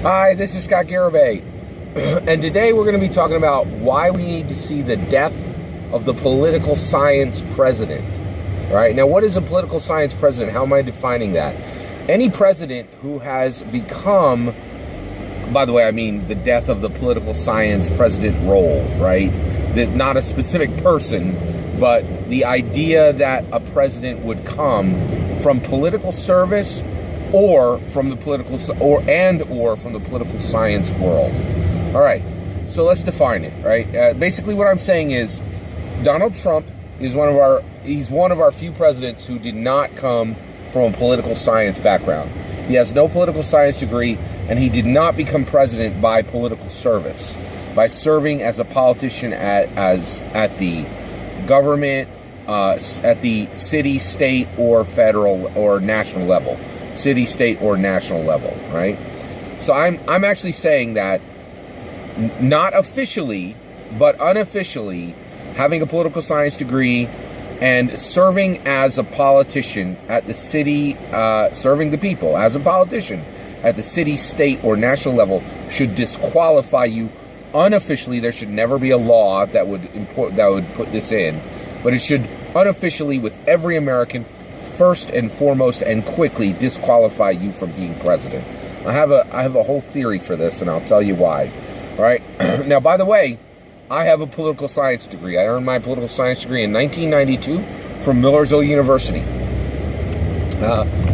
Hi, this is Scott Garibay, and today we're going to be talking about why we need to see the death of the political science president. All right, now what is a political science president? How am I defining that? Any president who has become, by the way, I mean the death of the political science president role, right? There's not a specific person, but the idea that a president would come from political service or from the political or from the political science world. All right, so let's define it. Right, basically, what I'm saying is Donald Trump is one of our few presidents who did not come from a political science background. He has no political science degree, and he did not become president by political service, by serving as a politician at the government, at the city, state, or federal or national level. City, state, or national level, right? So I'm actually saying that not officially, but unofficially, having a political science degree and serving as a politician at the city, serving the people as a politician at the city, state, or national level should disqualify you unofficially. There should never be a law that would put this in, but it should unofficially, with every American, first and foremost and quickly disqualify you from being president. I have a whole theory for this, and I'll tell you why. All right. Now, by the way, I have a political science degree. I earned my political science degree in 1992 from Millersville University.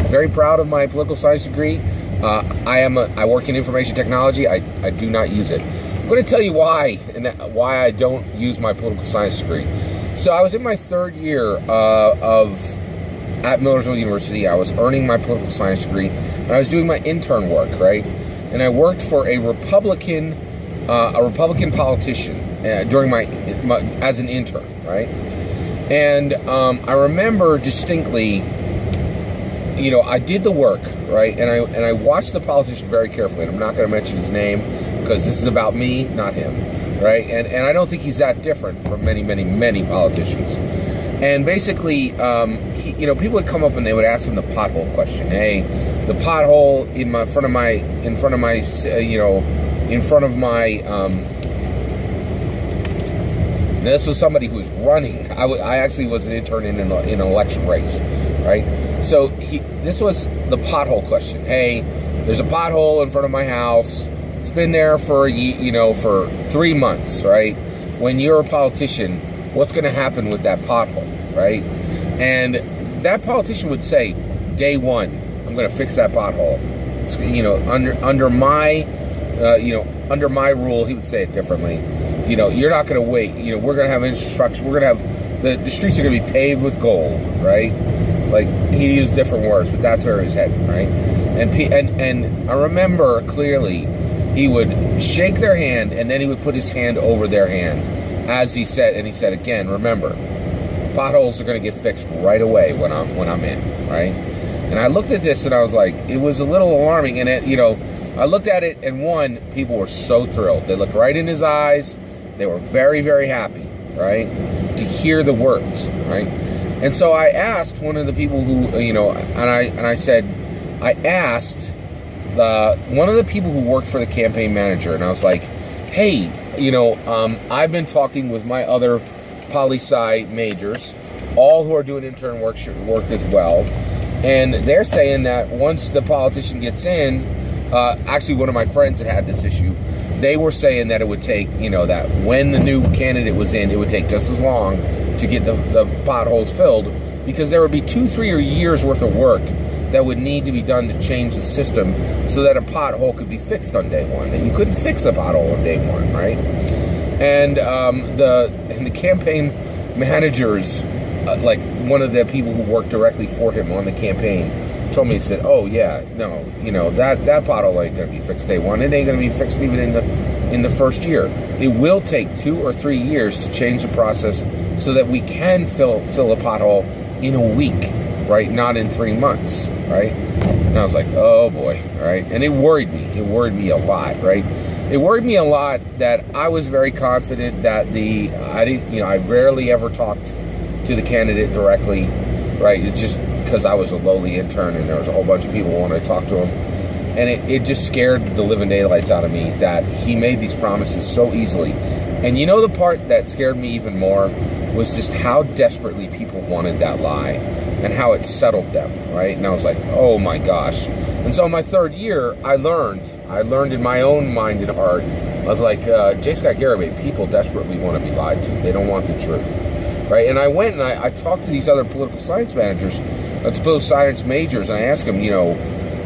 Very proud of my political science degree. I work in information technology. I do not use it. I'm going to tell you why why I don't use my political science degree. So I was in my third year at Millersville University. I was earning my political science degree, and I was doing my intern work, right? And I worked for a Republican politician during my as an intern, right? And I remember distinctly, I did the work, right? And I watched the politician very carefully. And I'm not going to mention his name because this is about me, not him, right? And I don't think he's that different from many, many, many politicians. And basically, people would come up and they would ask him the pothole question. Hey, the pothole in front of my. This was somebody who was running. I actually was an intern in an election race, right? So this was the pothole question. Hey, there's a pothole in front of my house. It's been there for for 3 months, right? When you're a politician, what's going to happen with that pothole, right? And that politician would say, day one, I'm going to fix that pothole. It's, under my rule, he would say it differently. You're not going to wait. We're going to have infrastructure. We're going to have the streets are going to be paved with gold, right? Like, he used different words, but that's where he's heading, right? And I remember clearly, he would shake their hand, and then he would put his hand over their hand, as he said. And he said again, remember, potholes are going to get fixed right away when I'm in, right? And I looked at this, and I was like, it was a little alarming. And I looked at it, and people were so thrilled. They looked right in his eyes. They were very, very happy, right, to hear the words, right? And so I asked one of the people who, I asked one of the people who worked for the campaign manager, and I was like, hey, I've been talking with my other poli-sci majors, all who are doing intern work as well, and they're saying that once the politician gets in, actually one of my friends had this issue, they were saying that it would take, that when the new candidate was in, it would take just as long to get the potholes filled, because there would be 2-3 years worth of work that would need to be done to change the system so that a pothole could be fixed on day one. And you couldn't fix a pothole on day one, right? And the campaign managers, like one of the people who worked directly for him on the campaign, told me, he said, oh yeah, no, that pothole ain't gonna be fixed day one. It ain't gonna be fixed even in the first year. It will take 2 or 3 years to change the process so that we can fill a pothole in a week, right? Not in 3 months, right? And I was like, oh boy, right? And it worried me. It worried me a lot, right? It worried me a lot that I was very confident that I rarely ever talked to the candidate directly, right? It's just because I was a lowly intern and there was a whole bunch of people who wanted to talk to him. And it just scared the living daylights out of me that he made these promises so easily. And you know, the part that scared me even more was just how desperately people wanted that lie and how it settled them, right? And I was like, oh my gosh. And so in my third year, I learned in my own mind and heart. I was like, J. Scott Garibay, people desperately want to be lied to. They don't want the truth, right? And I went and I talked to these other political science managers, political science majors, and I asked them, you know,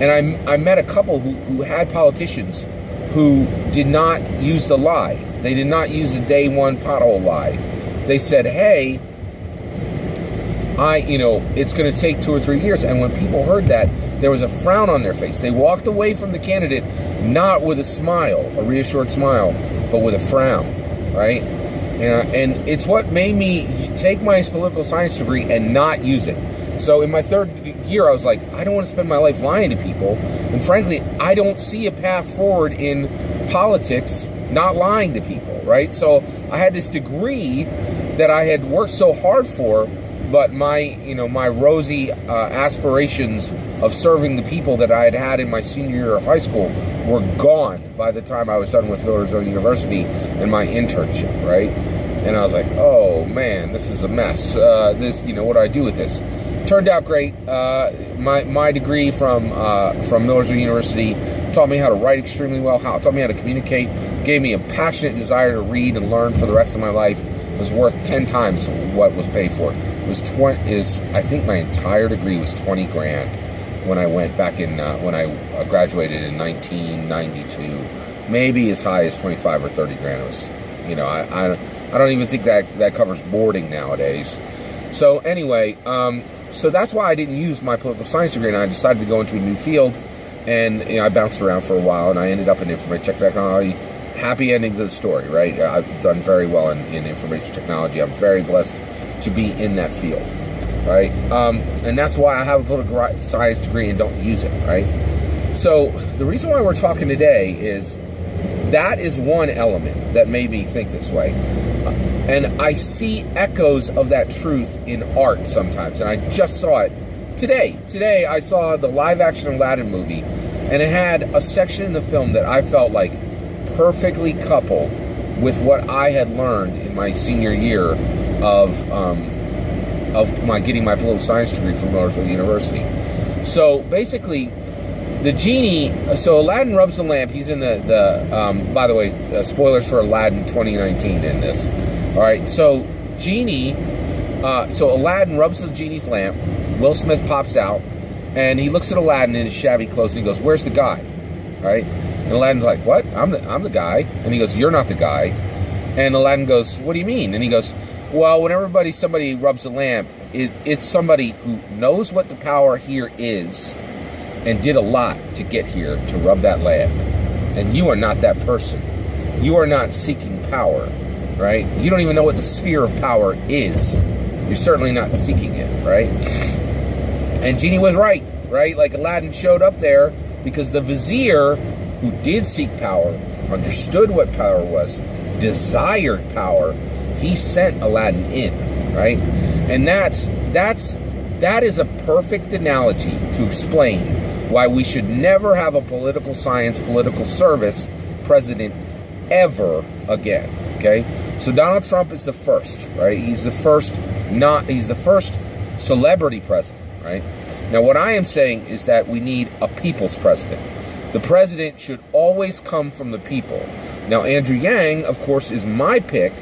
and I met a couple who had politicians who did not use the lie. They did not use the day one pothole lie. They said, hey, it's going to take 2 or 3 years. And when people heard that, there was a frown on their face. They walked away from the candidate not with a smile, a reassured smile, but with a frown, right? And it's what made me take my political science degree and not use it. So in my third year, I was like, I don't want to spend my life lying to people. And frankly, I don't see a path forward in politics not lying to people, right? So I had this degree that I had worked so hard for, but my rosy aspirations of serving the people that I had had in my senior year of high school were gone by the time I was done with Millersville University and my internship, right? And I was like, oh man, this is a mess. What do I do with this? Turned out great. My degree from Millersville University taught me how to write extremely well, taught me how to communicate, gave me a passionate desire to read and learn for the rest of my life. It was worth 10 times what was paid for. I think my entire degree was $20,000 when I went back in when I graduated in 1992. Maybe as high as 25 or 30 grand. It was, I don't even think that covers boarding nowadays. So anyway, so that's why I didn't use my political science degree, and I decided to go into a new field. And I bounced around for a while, and I ended up in information technology. Happy ending to the story, right? I've done very well in information technology. I'm very blessed to be in that field, right? And that's why I have a political science degree and don't use it, right? So the reason why we're talking today is that is one element that made me think this way. And I see echoes of that truth in art sometimes, and I just saw it today. Today I saw the live-action Aladdin movie, and it had a section in the film that I felt like perfectly coupled with what I had learned in my senior year of my getting my political science degree from Millersville University. So basically, the genie. So Aladdin rubs the lamp. He's in the by the way, spoilers for Aladdin 2019 in this. All right, so so Aladdin rubs the genie's lamp. Will Smith pops out, and he looks at Aladdin in his shabby clothes, and he goes, "Where's the guy?" Right? And Aladdin's like, "What? I'm the guy." And he goes, "You're not the guy." And Aladdin goes, "What do you mean?" And he goes, "Well, when somebody rubs a lamp, it's somebody who knows what the power here is, and did a lot to get here to rub that lamp. And you are not that person. You are not seeking power, right? You don't even know what the sphere of power is. You're certainly not seeking it, right?" And Genie was right? Like Aladdin showed up there because the vizier, who did seek power, understood what power was, desired power, he sent Aladdin in, right? And that is a perfect analogy to explain why we should never have a political science, political service president ever again, okay? So Donald Trump is the first, right? He's the first celebrity president, right? Now, what I am saying is that we need a people's president. The president should always come from the people. Now, Andrew Yang, of course, is my pick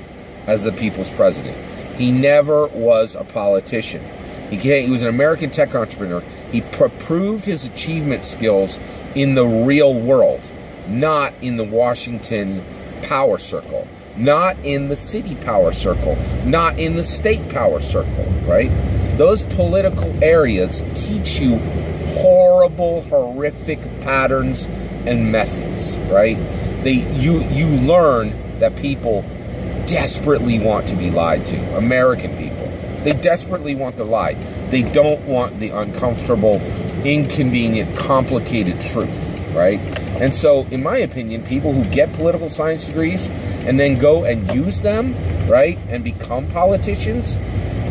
as the people's president. He never was a politician. He was an American tech entrepreneur. He proved his achievement skills in the real world, not in the Washington power circle, not in the city power circle, not in the state power circle, right? Those political areas teach you horrible, horrific patterns and methods, right? You learn that people desperately want to be lied to. American people. They desperately want the lie. They don't want the uncomfortable, inconvenient, complicated truth, right? And so, in my opinion, people who get political science degrees and then go and use them, right, and become politicians,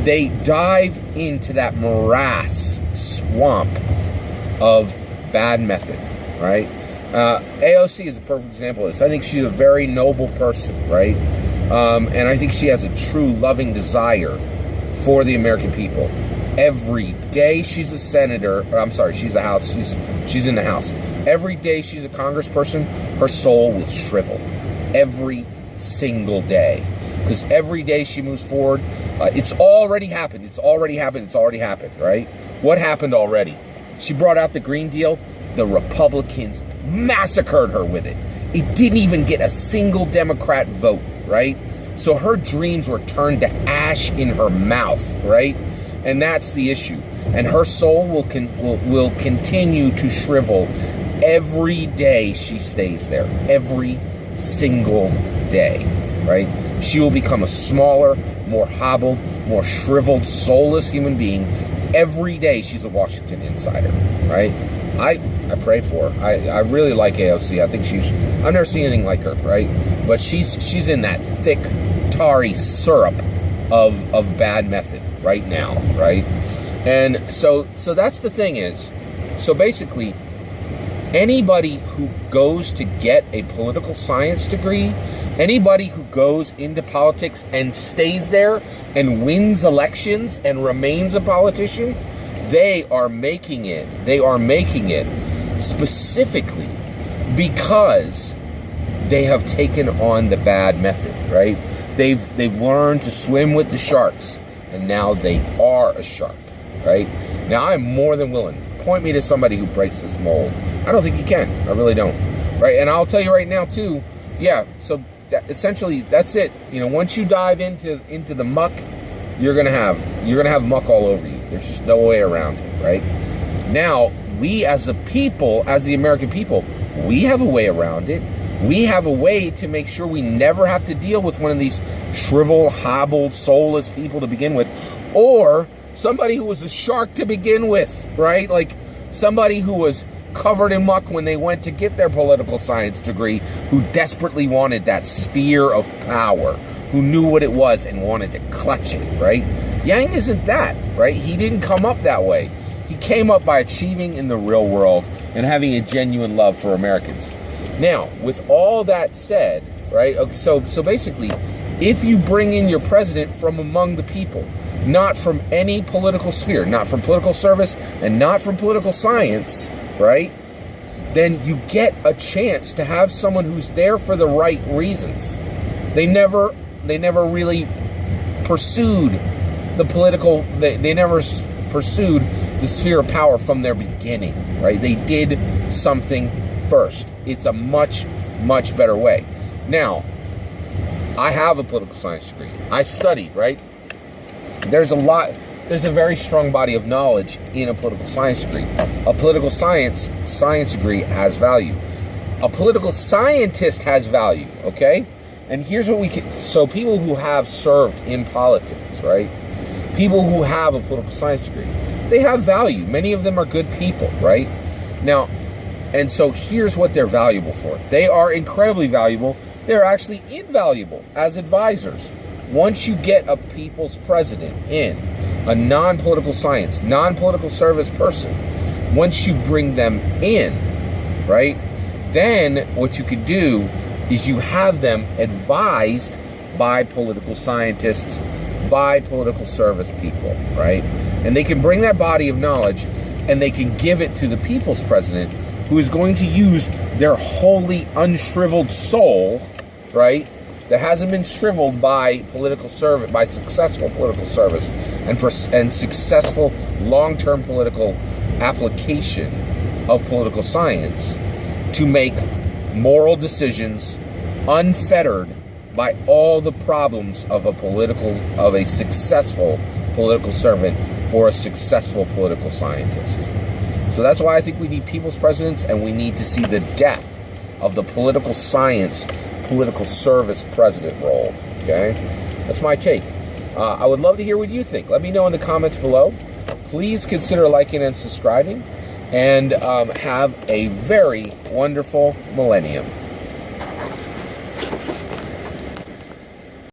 they dive into that morass swamp of bad method, right? AOC is a perfect example of this. I think she's a very noble person, right? And I think she has a true loving desire for the American people. Every day she's a senator, she's a House, she's in the House. Every day she's a congressperson, her soul will shrivel. Every single day. Because every day she moves forward, it's already happened, right? What happened already? She brought out the Green Deal. The Republicans massacred her with it. It didn't even get a single Democrat vote, right? So her dreams were turned to ash in her mouth, right? And that's the issue. And her soul will continue to shrivel every day she stays there. Every single day, right? She will become a smaller, more hobbled, more shriveled, soulless human being. Every day she's a Washington insider, right? I pray for her. I really like AOC. I think I've never seen anything like her, right? But she's in that thick, tarry syrup of bad method right now, right? And so that's the thing is, so basically, anybody who goes to get a political science degree, anybody who goes into politics and stays there and wins elections and remains a politician, they are making it. They are making it specifically because they have taken on the bad method, right? They've learned to swim with the sharks, and now they are a shark, right? Now I'm more than willing. Point me to somebody who breaks this mold. I don't think you can. I really don't, right? And I'll tell you right now too. Yeah. So essentially, that's it. You know, once you dive into the muck, you're gonna have muck all over you. There's just no way around it, right? Now, we as a people, as the American people, we have a way around it. We have a way to make sure we never have to deal with one of these shriveled, hobbled, soulless people to begin with, or somebody who was a shark to begin with, right? Like somebody who was covered in muck when they went to get their political science degree, who desperately wanted that sphere of power, who knew what it was and wanted to clutch it, right? Yang isn't that, right? He didn't come up that way. He came up by achieving in the real world and having a genuine love for Americans. Now, with all that said, right, so basically, if you bring in your president from among the people, not from any political sphere, not from political service, and not from political science, right, then you get a chance to have someone who's there for the right reasons. They never really pursued the political, they never pursued the sphere of power from their beginning, right? They did something first. It's a much, much better way. Now, I have a political science degree. I studied, right? There's a very strong body of knowledge in a political science degree. A political science degree has value. A political scientist has value, okay? And here's what so people who have served in politics, right? People who have a political science degree, they have value. Many of them are good people, right? Now, and so here's what they're valuable for. They are incredibly valuable. They're actually invaluable as advisors. Once you get a people's president in, a non-political science, non-political service person, once you bring them in, right, then what you could do is you have them advised by political scientists, by political service people, right? And they can bring that body of knowledge and they can give it to the people's president, who is going to use their wholly unshriveled soul, right, that hasn't been shriveled by political service, by successful political service and successful long-term political application of political science, to make moral decisions unfettered by all the problems of a successful political servant or a successful political scientist. So that's why I think we need people's presidents, and we need to see the death of the political science, political service president role. Okay? That's my take. I would love to hear what you think. Let me know in the comments below. Please consider liking and subscribing, and have a very wonderful millennium.